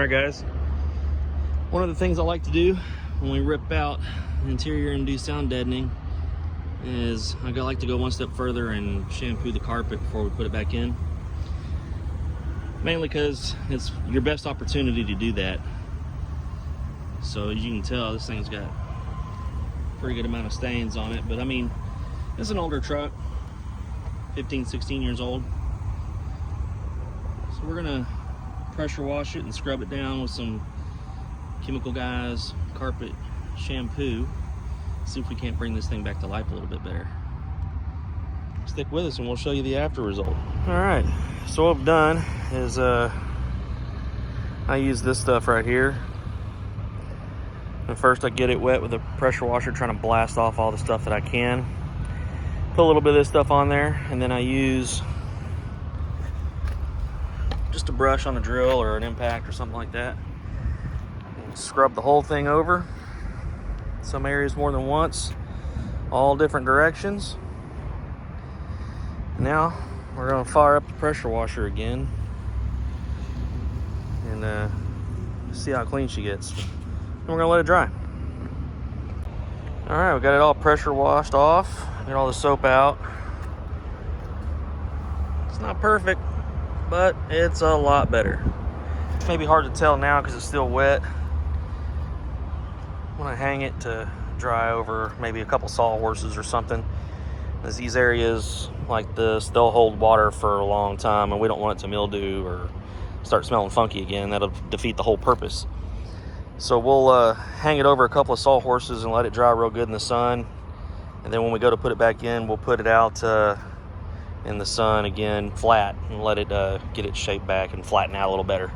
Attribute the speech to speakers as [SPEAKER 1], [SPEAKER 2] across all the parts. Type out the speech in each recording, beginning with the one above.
[SPEAKER 1] Alright guys, one of the things I like to do when we rip out the interior and do sound deadening is I like to go one step further and shampoo the carpet before we put it back in. Mainly because it's your best opportunity to do that. So as you can tell, this thing's got a pretty good amount of stains on it, but I mean, it's an older truck, 15, 16 years old. So we're gonna pressure wash it and scrub it down with some Chemical Guys carpet shampoo. See if we can't bring this thing back to life a little bit better. Stick with us and we'll show you the after result. All right, so what I've done is I use this stuff right here. And first I get it wet with a pressure washer, trying to blast off all the stuff that I can. Put a little bit of this stuff on there, and then I use just a brush on a drill or an impact or something like that. And scrub the whole thing over. Some areas more than once, all different directions. Now we're going to fire up the pressure washer again and see how clean she gets. And we're going to let it dry. All right, we got it all pressure washed off. Get all the soap out. It's not perfect, but it's a lot better. It's maybe hard to tell now because it's still wet. When I hang it to dry over maybe a couple sawhorses or something, as these areas like this, they'll hold water for a long time, and we don't want it to mildew or start smelling funky again. That'll defeat the whole purpose. So we'll hang it over a couple of sawhorses and let it dry real good in the sun. And then when we go to put it back in, we'll put it out in the sun again, flat, and let it get its shape back and flatten out a little better.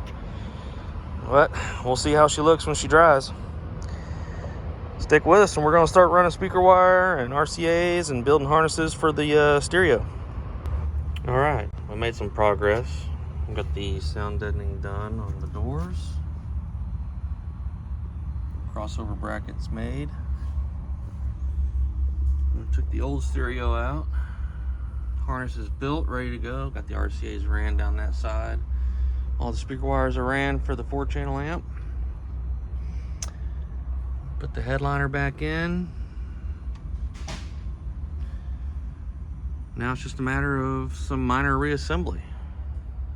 [SPEAKER 1] But we'll see how she looks when she dries. Stick with us, and we're going to start running speaker wire and RCAs and building harnesses for the stereo. All right, we made some progress. We got the sound deadening done on the doors. Crossover brackets made. I took the old stereo out. Harness is built, ready to go. Got the RCAs ran down that side. All the speaker wires are ran for the 4-channel amp. Put the headliner back in. Now it's just a matter of some minor reassembly.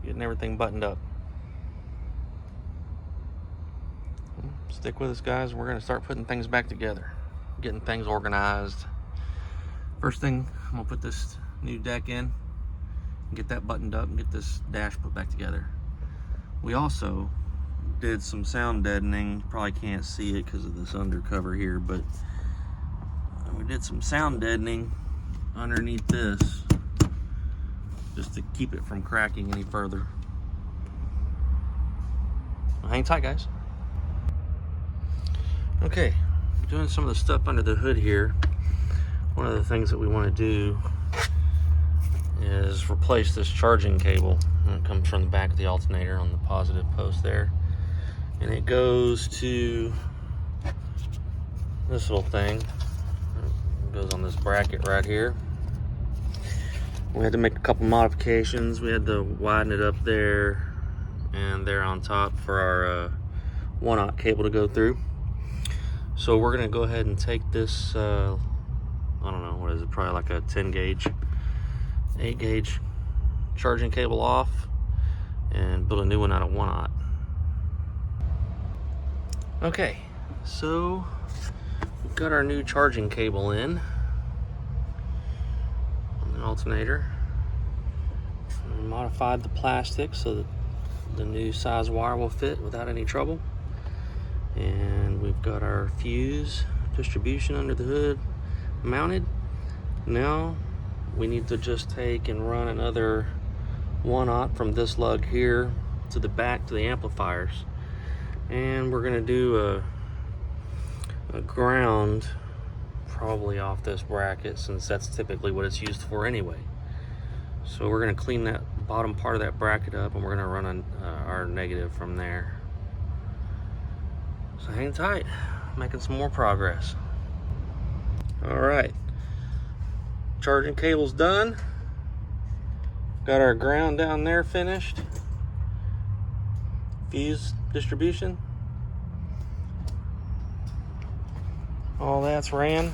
[SPEAKER 1] Getting everything buttoned up. Stick with us, guys. We're going to start putting things back together. Getting things organized. First thing, I'm going to put this new deck in. Get that buttoned up and get this dash put back together. We also did some sound deadening. You probably can't see it because of this undercover here, but we did some sound deadening underneath this just to keep it from cracking any further. Well, hang tight, guys. Okay, doing some of the stuff under the hood here. One of the things that we want to do is replace this charging cable. It comes from the back of the alternator on the positive post there. And it goes to this little thing. It goes on this bracket right here. We had to make a couple modifications. We had to widen it up there and there on top for our 1-aught cable to go through. So we're gonna go ahead and take this, I don't know, what is it, probably like a 10 gauge, 8 gauge charging cable off and build a new one out of 1-aught. Okay, so we've got our new charging cable in on the alternator. We modified the plastic so that the new size wire will fit without any trouble. And we've got our fuse distribution under the hood mounted. Now we need to just take and run another 1-aught from this lug here to the back to the amplifiers. And we're gonna do a ground probably off this bracket, since that's typically what it's used for anyway. So we're gonna clean that bottom part of that bracket up, and we're gonna run our negative from there. So hang tight, making some more progress. All right, charging cable's done. Got our ground down there finished. fuse distribution. All that's ran.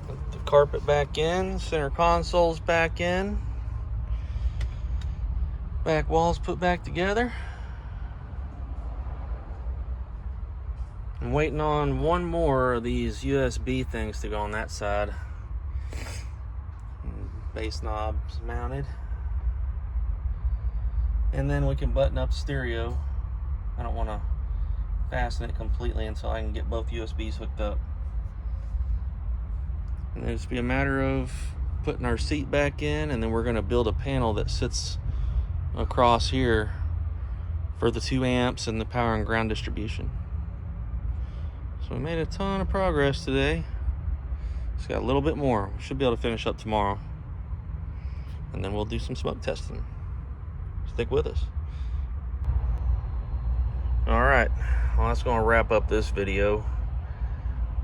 [SPEAKER 1] Put the carpet back in, center console's back in, back walls put back together. I'm waiting on one more of these USB things to go on that side. Bass knobs mounted. And then we can button up stereo. I don't want to fasten it completely until I can get both USBs hooked up. And it'll just be a matter of putting our seat back in, and then we're going to build a panel that sits across here for the 2 amps and the power and ground distribution. So we made a ton of progress today. Just got a little bit more. We should be able to finish up tomorrow. And then we'll do some smoke testing. Stick with us. Alright, well, that's going to wrap up this video.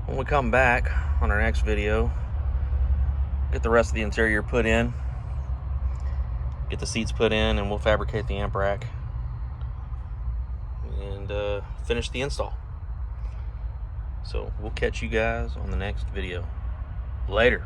[SPEAKER 1] When we come back on our next video, get the rest of the interior put in, get the seats put in, and we'll fabricate the amp rack and finish the install. So we'll catch you guys on the next video. Later.